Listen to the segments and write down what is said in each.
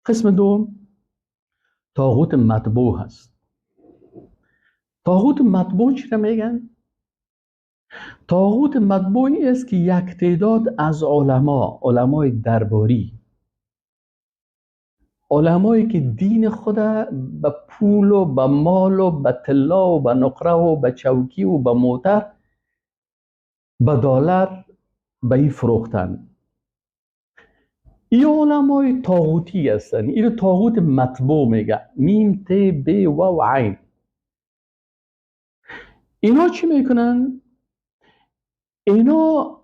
قسم دوم طاغوت مطبوع هست. طاغوت مطبوع چی را میگن؟ طاغوت مطبوعی است که یک تعداد از علمای درباری، علمایی که دین خود به پول و به مال و به طلا و به نقره و به چوکی و به موتر، به دلار به این فروختن. این علمای طاغوتی هستن. این طاغوت مطبوع میگه، میم ت ب و عین. اینا چی میکنن؟ اینا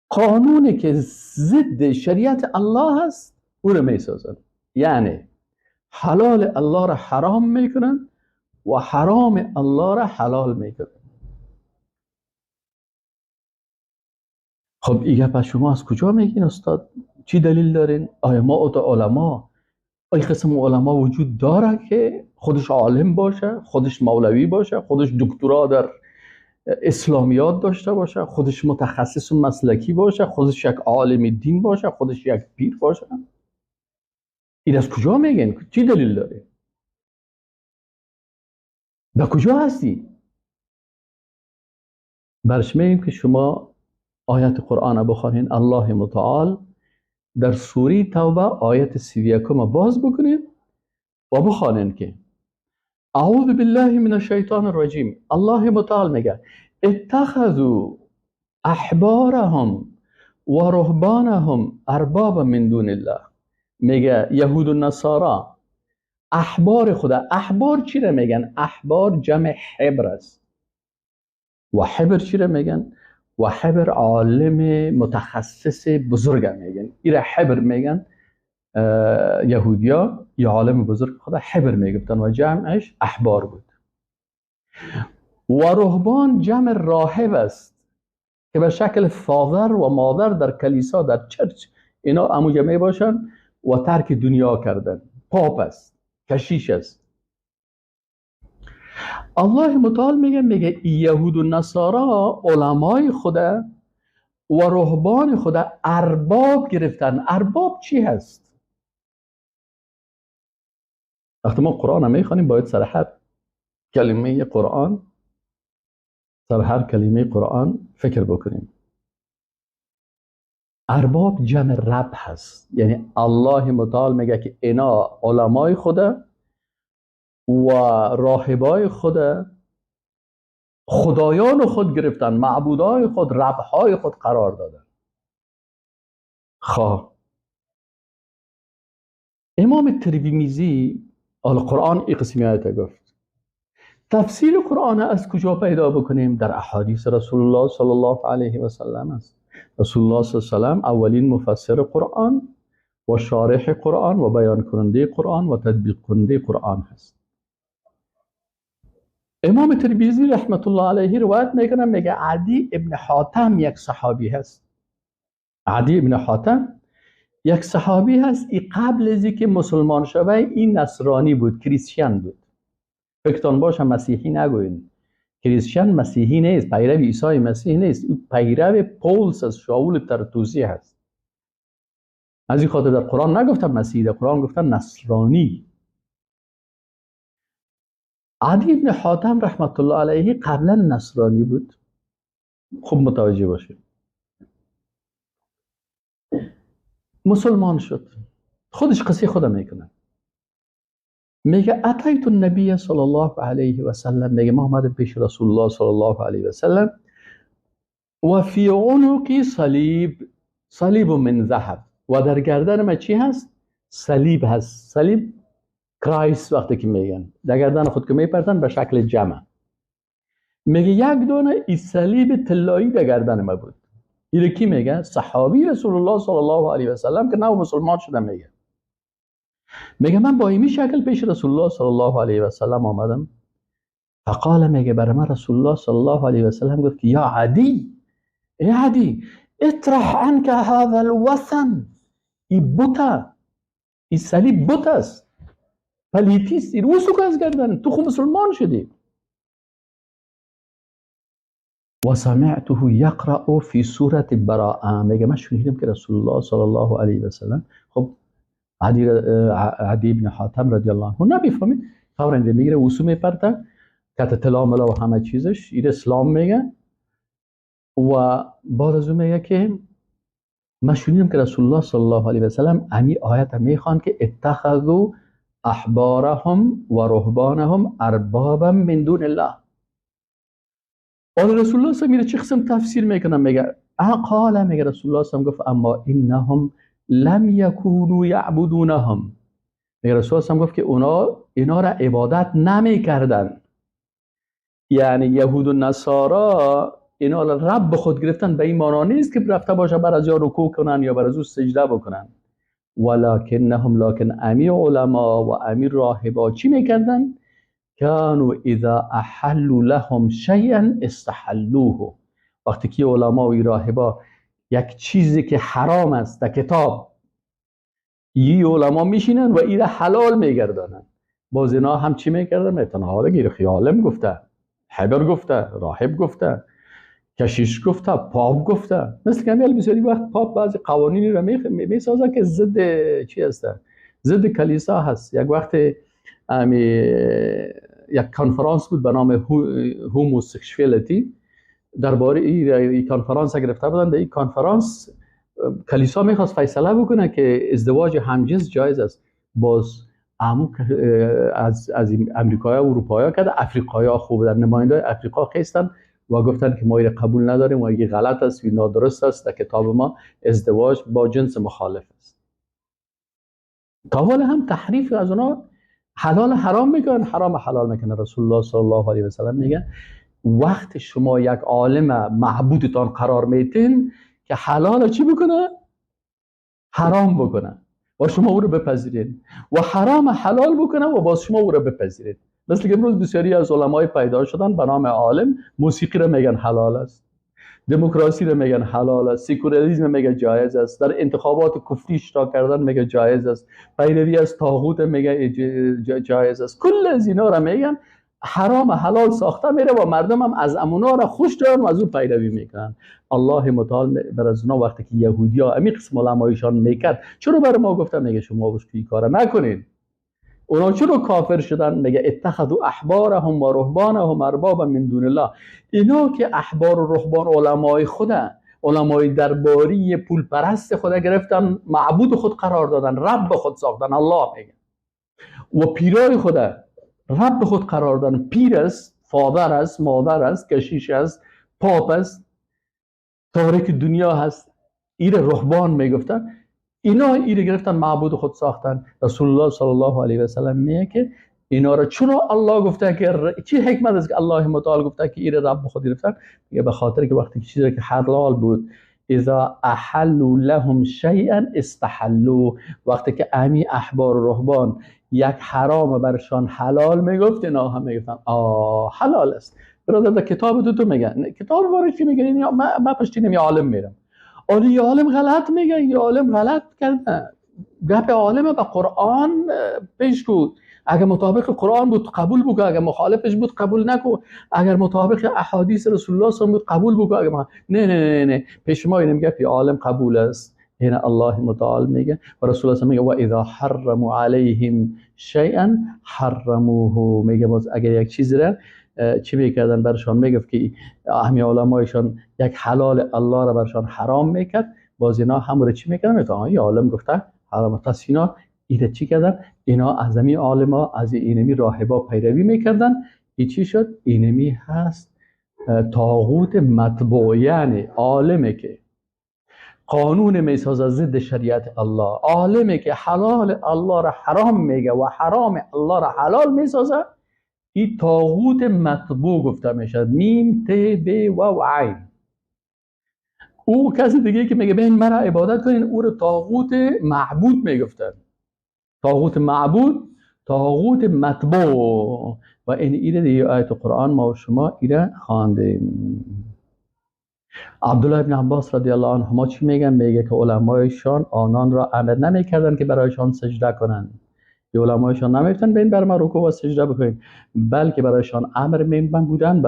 قانونی که ضد شریعت الله هست او رو میسازن. یعنی حلال الله را حرام میکنن و حرام الله را حلال میکنن. خب این گپ شما از کجا میگین استاد؟ چی دلیل دارین؟ آیا ما علما، این قسم علما وجود داره که خودش عالم باشه، خودش مولوی باشه، خودش دکترا در اسلامیات داشته باشه، خودش متخصص و مسلکی باشه، خودش یک عالم دین باشه، خودش یک پیر باشه؟ این از کجا میگین؟ چی دلیل داره؟ به کجا هستی؟ برش میگیم که شما آیت قرآن بخوانین. الله متعال در سوره توبه آیت 31 باز بکنید و بخوانین که اعوذ بالله من الشیطان الرجیم. الله متعال میگه اتخذوا احبارهم و رهبانهم اربابا من دون الله. میگه یهود و نصارا احبار خدا. احبار چی را میگن؟ احبار جمع حبر است. و حبر چی را میگن؟ و حبر عالم متخصص بزرگ میگن. این را حبر میگن. یهودیا یا عالم بزرگ خدا حبر میگفتن و جمعش احبار بود. و رهبان جمع راهب است که به شکل فادر و مادر در کلیسا، در چرچ اینا همو جمعه باشن و ترک دنیا کردن. پاپ است، کشیش است. الله متعال میگه یهود و نصارا علمای خدا و رهبان خدا ارباب گرفتن. ارباب چی هست؟ وقتی ما قرآن میخوانیم باید سر هر کلمه قرآن، سر هر کلمه قرآن فکر بکنیم. ارباب جمع رب هست. یعنی الله متعال میگه که اینا علمای خدا و راهبای خدا خدایان خود گرفتن، معبودای خود، ربهای خود قرار دادن. خواه امام ترمذی القرآن این قسمی آیت گفت. تفسیر قرآن از کجا پیدا بکنیم؟ در احادیث رسول الله صلی الله علیه و سلم است. رسول الله صلی الله علیه و سلم اولین مفسر قرآن و شارح قرآن و بیان کننده قرآن و تطبیق کننده قرآن هست. امام ترمذی رحمت الله علیه روایت میکنه، میگه عدی ابن حاتم یک صحابی هست. عدی ابن حاتم یک صحابی هست. این قبل از اینکه مسلمان شوه این نصرانی بود، کریسچن بود. فکرتان باشه مسیحی نگوین. کریسچن مسیحی نیست، پیرو عیسی مسیح نیست، او پیرو پولس از شاول ترتوسی هست. از این خاطر در قرآن نگفتن مسیحی، در قرآن گفتن نصرانی. عدی ابن حاتم رحمت الله علیه قبلا نصرانی بود. خوب متوجه باشید. مسلمان شد. خودش قصه خودم میکنه. میگه اتیت النبی صلی الله علیه و سلم. میگه ما اومدیم پیش رسول الله صلی الله علیه و سلم و فی عنقی صلیب من ذهب. و در گردن من چی هست؟ صلیب هست. صلیب کرایس وقتی که میگن در گردن خود که میپرتن به شکل جمع. میگه یک دونه این صلیب طلایی در گردن من بود. این کی میگه؟ صحابی رسول الله صلی الله علیه و سلم که نو مسلمان شده. میگه من با این شکل پیش رسول الله صلی الله علیه و سلم آمدم. فقال، میگه برای من رسول الله صلی الله علیه و سلم گفت یا عدی، ای عدی، اطرح عنک هذا الوثن. این بوتا، این صلیب بوت است، پلیتیست، این روسو که از گردن تو خود مسلمان شدی. و سمعته یقرأ فی سوره براءه. میگه من شنیدم که رسول الله صلی الله علیه و سلم خب عدی بن حاتم رضی الله عنه نمیفهمید، فوراً میگیره وسو میپرته کت طلا ملا و همه چیزش، این اسلام میگه. و بعد از اون میگه که من شنیدم که رسول الله صلی الله علیه و سلم امی آیت میخواند که اتخذوا احبارهم و رهبانهم اربابا من دون الله. رسول الله صلی الله علیه و چه قسم تفسیر میکنه؟ میگه قال، میگه رسول الله صلی الله علیه و گفت اما انهم لم یکونوا یعبدونهم. میگه رسول الله صلی الله علیه و گفت که اینا را عبادت نمیکردن. یعنی یهود و نصارا اینا رب خود گرفتن، به این معنی نیست که رفته باشه بر از یا رکوع کنن یا بر از او سجده بکنن. لکن امیر علما و امیر راهبا چی میکردن؟ کانوا اذا احلوا لهم شیئا استحلوه. وقتی که علما و راهبا یک چیزی که حرام است در کتاب، این علما میشینن و این حلال میگردانن. باز اینا هم چی میکردن؟ میتونه گیر خیالم گفته، حبر گفته، راهب گفته، کشیش گفته، پاپ گفته. مثل که همیل بسیاری وقت پاپ بعضی قوانینی رو میسازه که ضد چی هست؟ ضد کلیسا هست. یک وقت یک کانفرانس بود به نام هوموسکشوالیتی، درباره این کانفرانس گرفته بودن. در این کانفرانس کلیسا میخواست فیصله بکنه که ازدواج همجنس جایز است. باز از امریکایی و اروپایی کرده، افریقایی خوب در نماینده افریقا خیستن و گفتن که ما این قبول نداریم و این غلط است و نادرست است، در کتاب ما ازدواج با جنس مخالف است. تا حالا هم تحریف از اونا حلال حرام میکنن، حرام حلال میکنن. رسول الله صلی الله علیه و سلم میگه وقت شما یک عالم معبودتان قرار میتین که حلال چی بکنه؟ حرام بکنه و شما او رو بپذیرید، و حرام حلال بکنه و باز شما او رو بپذیرید. مثل که امروز بسیاری از علمای پیدا شدن به نام عالم، موسیقی رو میگن حلال است، دموکراسی رو میگن حلال است، سکولاریسم میگه جایز است، در انتخابات کفری اشتراک کردن میگه جایز است، پیروی از طاغوت میگه جایز است. کل از اینا رو میگن حرام حلال ساخته میره و مردم هم از امونا را خوش دارن و از اون پیروی میکنن. الله متعال بر از اونا وقتی که یهودیا امی قسم علمایشان میکرد، چرا برای ما گفتن میگه شما این کارا نکنین؟ اونا چرا کافر شدن؟ میگه اتخذوا احبارهم و رهبانهم اربابا من دون الله. اینا که احبار و رهبان علمای خودن، علمای درباری پول پرست خود گرفتن، معبود خود قرار دادن، رب خود ساختن. الله میگه و پیرای خود رب خود قرار دادن. پیر است، فادر است، مادر است، کشیش است، پاپ است، تارک دنیا هست، این رهبان میگفتن. اینا ایره گرفتن، معبود خود ساختن. رسول الله صلی الله علیه و سلم میگه که اینا را چرا الله گفته که چی حکمت است که الله متعال گفته که ایره رب خود گرفتن؟ میگه به خاطر که وقتی چیزی که حلال بود، اذا احلوا لهم شیئا استحلوا، وقتی که امی احبار و رهبان یک حرام برشان حلال میگفت، اینا هم میگفتن حلال است. برادر در کتاب تو میگن، کتاب بارش چی میگن؟ من پشتینم یا عالم میرم، یه عالم غلط میگه، یه عالم غلط کرده. گپ عالم به قرآن پیش بود. اگر مطابق قرآن بود قبول بکن، اگر مخالفش بود قبول نکن. اگر مطابق احادیث رسول الله صلی الله علیه و قبول بکن. اگر نه پیش ما اینم گپ عالم قبول است. هنا الله متعال میگه و رسول الله میگه و اذا حرموا علیهم شیئا حرموه. میگه باز اگر یک چیزی را چی میکردن برشان، میگفت که همین علمایشان یک حلال الله را برشان حرام میکرد، باز اینا هم رو چی میکردن؟ میگفتن این عالم گفته حرام. پس اینا اینا چی کردن؟ اینا از همین علما، از اینمی راهبا پیروی میکردن. این چی شد؟ اینمی هست طاغوت مطبوع، یعنی عالمی که قانون میسازه ضد شریعت الله، عالمی که حلال الله را حرام میگه و حرام الله را حلال میسازه، این طاغوت مطبوع گفته میشد. میم ت ب و عین. او کسی دیگه که میگه بین مرا عبادت کنین، او رو طاغوت معبود میگفتن. طاغوت معبود، طاغوت مطبوع. و این دیگه آیت قرآن ما و شما ایره خواندیم. عبدالله ابن عباس رضی الله عنهما چی میگن؟ میگه که علمایشان آنان را امر نمیکردن که برایشان سجده کنند. یه علمایشان نمیفتن بین بر ما رکوع و سجده بکنید، بلکه برایشان امر میمن بودن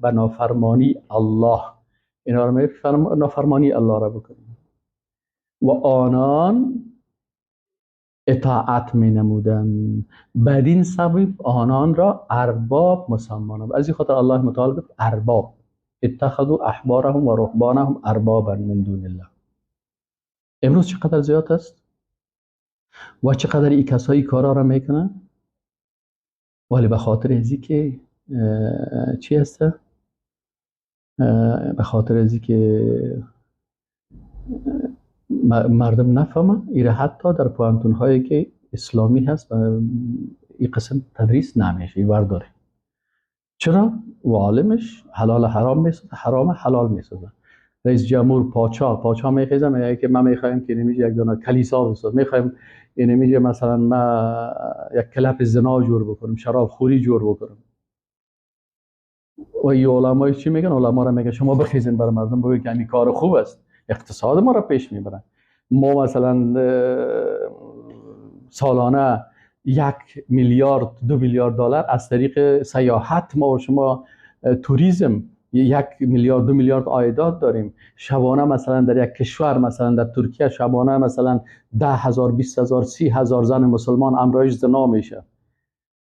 به نافرمانی الله. اینا رو نافرمانی الله را بکنید. و آنان اطاعت می نمودن. بدین سبب آنان را ارباب مسلمانان. از این خاطر الله متعال گفت ارباب، اتخذوا احبارهم و رهبانهم اربابا من دون الله. امروز چقدر زیاد است و چقدر این کسایی کارا را میکنن، ولی به خاطر ازی که چی هست؟ به خاطر ازی که مردم نفهمه، ایره حتی در پوانتون هایی که اسلامی هست این قسم تدریس نمیشه، این ورداره. چرا؟ و عالمش حلال حرام میسازه، حرام حلال میسازه. رئیس جمهور پاچا میخیزه میگه که ما میخوایم که نمیشه یک دونه کلیسا بسازیم، میخوایم نمیشه مثلا ما یک کلپ زنا جور بکنیم، شراب خوری جور بکنیم. و این علمای چی میگن؟ علما را میگه شما بخیزین برای مردم بگید که این کار خوب است، اقتصاد ما را پیش میبرن. ما مثلا سالانه 1 میلیارد 2 میلیارد دلار از طریق سیاحت ما و شما توریسم 1 میلیارد 2 میلیارد عایدات داریم. شبانه مثلا در یک کشور مثلا در ترکیه شبانه مثلا 10,000 20,000 30,000 زن مسلمان امرایش زنا میشه.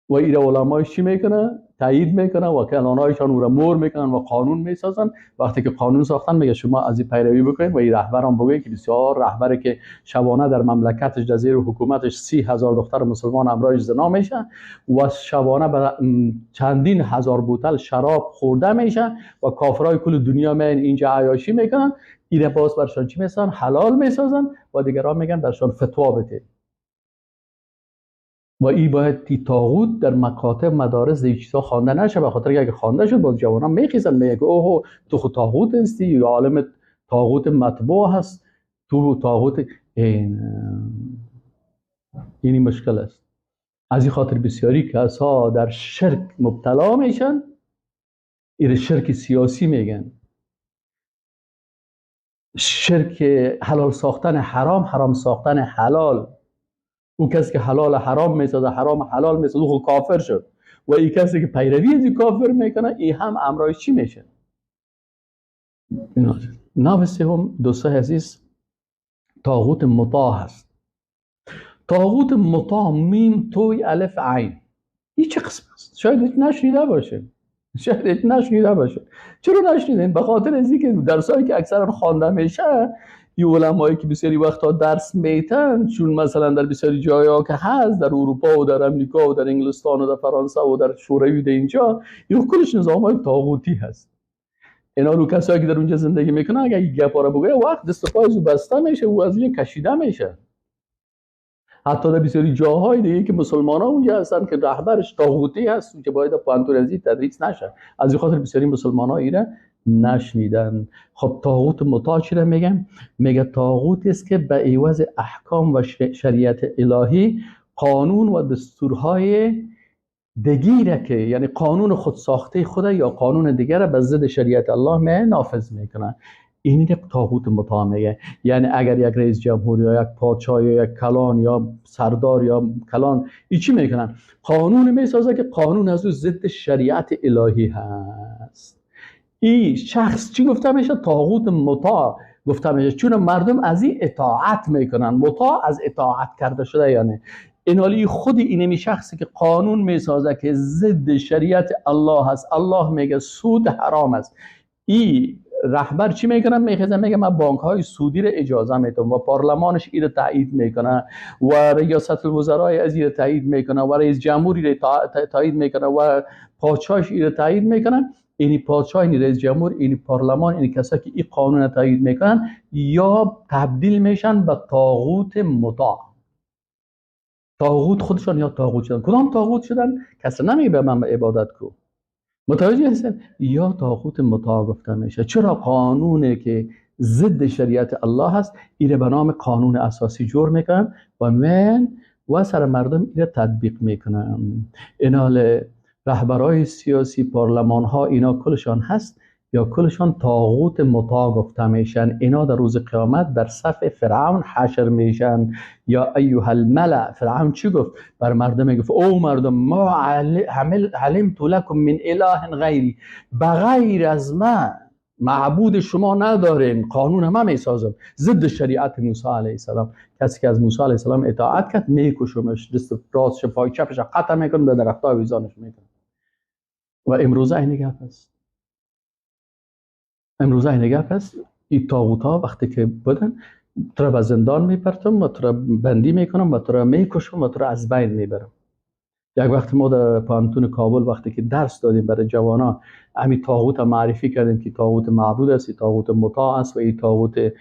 و این علمای چی میکنه؟ تایید میکنه و کلانایشان او را مور میکنن و قانون میسازن. وقتی که قانون ساختن میگه شما از این پیروی بکنید و این رهبران بگوید که بسیار رهبری که شبانه در مملکتش در زیر حکومتش 30,000 دختر مسلمان امرایش زنا میشه و شبانه به چندین هزار بوتل شراب خورده میشه و کافرای کل دنیا میان اینجا عیاشی میکنن. این باز برشان چی میسازن؟ حلال میسازن و دیگران میگن برشان فتوا بده. و این باید تی طاغوت در مکاتب مدارس این چیزا خوانده نشه، به خاطر اگه خوانده شد باز جوانان میخیزن میگه اوه تو خود طاغوت هستی یا عالم طاغوت مطبوع هست، تو طاغوت. اینی مشکل است. از این خاطر بسیاری کسا در شرک مبتلا میشن، این شرک سیاسی میگن، شرک حلال ساختن حرام، حرام ساختن حلال. او کسی که حلال حرام میسازه، حرام حلال میسازه، او کافر شد. و این کسی که پیروی از این کافر میکنه، این هم امرایش چی میشه؟ نام سوم دوستای عزیز طاغوت مطاع هست. طاغوت مطاع میم توی الف عین. این چه قسم است؟ شاید هیچ نشنیده باشه. چرا نشنیدین؟ به خاطر از اینکه درسایی که اکثرا خوانده میشه، این علمایی که بسیاری وقتا درس میتن، چون مثلا در بسیاری جایا که هست، در اروپا و در امریکا و در انگلستان و در فرانسه و در شوروی و در اینجا، این کلش نظامای طاغوتی هست. اینا رو کسایی که در اونجا زندگی میکنن اگه این گپا رو بگه وقت دست پایش بسته میشه و از اینجا کشیده میشه. حتی در بسیاری جاهای دیگه که مسلمان ها اونجا هستن که رهبرش طاغوتی هست که باید پانتورزی تدریس نشه، از این خاطر بسیاری مسلمان ها ایره نشنیدن. خب طاغوت مطاع چی را میگن؟ میگه طاغوتی است که به عوض احکام و شریعت الهی قانون و دستورهای دیگه که یعنی قانون خود ساخته خود یا قانون دیگر به ضد شریعت الله نافذ میکنن. اینی که طاغوت مطاع میگه. یعنی اگر یک رئیس جمهور یا یک پادشاه یا یک کلان یا سردار یا کلان ای چی میکنن؟ قانون میسازه که قانون از او ضد شریعت الهی هست. این شخص چی گفته میشه؟ طاغوت مطاع گفته میشه، چون مردم از این اطاعت میکنن. مطاع از اطاعت کرده شده. یعنی اینالی خود اینمی شخصی که قانون میسازه که ضد شریعت الله هست، الله میگه سود حرام است، این رهبر چی میکنه؟ میگه من بانک های سودی رو اجازه میدم و پارلمانش این رو تایید میکنه و ریاست الوزرای از این رو تایید میکنه و رئیس جمهوری رو تایید میکنه و پادشاهش این رو تایید میکنه. اینی پادشاه، اینی رئیس جمهور، اینی پارلمان، اینی کسایی که این قانون رو تایید میکنن یا تبدیل میشن به طاغوت مطاع. طاغوت خودشان یا طاغوت شدن. کدام طاغوت شدن؟ کسی نمیگه به من عبادت کو. متوجه هستن؟ یا طاغوت مطاع گفته میشه. چرا؟ قانونی که ضد شریعت الله هست ایره به نام قانون اساسی جور میکنن و سر مردم ایره تطبیق میکنن. اینا رهبرای سیاسی، پارلمان ها، اینا کلشان هست یا کلشان طاغوت مطاع گفته میشن. اینا در روز قیامت در صف فرعون حشر میشن. یا ایها الملأ، فرعون چی گفت؟ بر مردم گفت او مردم ما علمت لكم من اله غیری، بغیر از من معبود شما ندارین، قانون هم میسازم ضد شریعت موسی علیه السلام. کسی که از موسی علیه السلام اطاعت کرد میکشمش، دست راستش پای چپش قطع میکنم، به درخت‌ها ویزانش میکنم. و امروزه این گپ است. امروزه این گپ است. این طاغوت‌ها وقتی که بودن تو را به زندان میپرتم و تو را بندی میکنم و تو را میکشم و تو را از بین میبرم. یک وقت ما در پانتون کابل وقتی که درس دادیم برای جوانان، همین طاغوت معرفی کردیم که طاغوت معبود است، طاغوت مطاع است و این طاغوت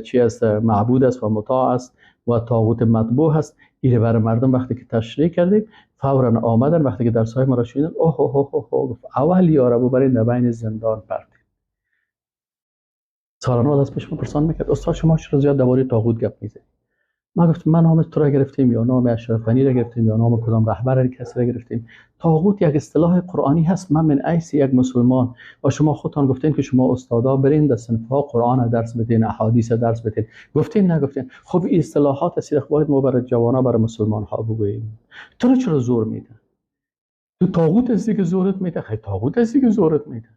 چی است، معبود است و مطاع است و طاغوت مطبوع است. این برای مردم وقتی که تشریح کردیم فورا آمدن، وقتی که درس‌های ما را شنیدن اوه اوه اوه اوه، اول یارو ببرین بین زندان پرت. سالانه از پیش من پرسان میکرد استاد شما چرا زیاد درباره طاغوت گپ میزنید؟ ما گفتم من نام تو را گرفتیم یا نام اشرف غنی را گرفتیم یا نام کدام رهبر کسی را گرفتیم. طاغوت یک اصطلاح قرآنی هست. من من عیسی یک مسلمان و شما خودتان گفتین که شما استادا برین در صنف‌ها قرآن درس بدین، احادیث درس بدین. گفتین نگفتین؟ خب این اصطلاحات سیرخ باید ما برای جوانا برای مسلمان ها بگوییم. تو چرا زور میده؟ تو طاغوت هستی که زورت میده؟ خیلی طاغوت هستی که زورت میده.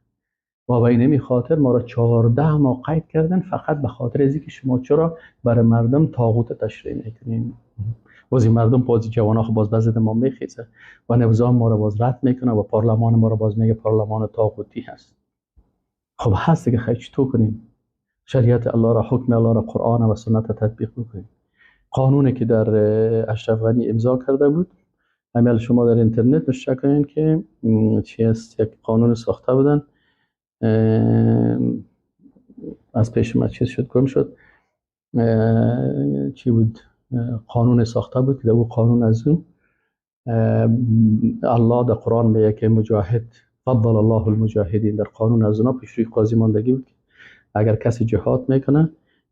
و به اینمی خاطر ما را 14 ماه قید کردن فقط به خاطر از اینکه شما چرا برای مردم طاغوت تشریح میکنین. بازی مردم بازی جوانا خب باز بزد ما میخیزه و نظام ما را باز رد میکنه و پارلمان ما را باز میگه پارلمان طاغوتی هست. خب هست که خیلی چطور کنیم؟ شریعت الله را، حکم الله را، قرآن و سنت تطبیق بکنیم. قانونی که در اشرف غنی امضا کرده بود، همین شما در اینترنت مشاهده کنین که چی است، یک قانون ساخته بودن، از پیش من چیز شد، گم شد، چی بود، قانون ساخته بود که در اون قانون از اون الله در قرآن میگه که مجاهد فضل الله المجاهدین، در قانون از اونا پیش روی قاضی ماندگی بود اگر کسی جهاد میکنه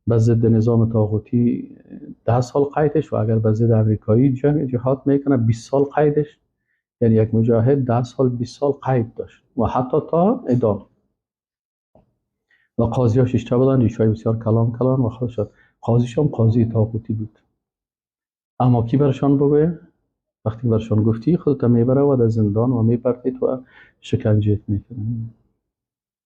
به ضد نظام طاغوتی 10 سال قیدش و اگر به ضد امریکایی جهاد میکنه 20 سال قیدش. یعنی یک مجاهد 10 سال 20 سال قید داشت و حتی تا اعدام. و قاضی ها 6 تا بودن، ریشای بسیار کلان و خودش قاضیش هم قاضی طاغوتی بود. اما کی برشان بگویه؟ وقتی برشان گفتی خودت میبره و در زندان و میپرتید و شکنجهت میکنه.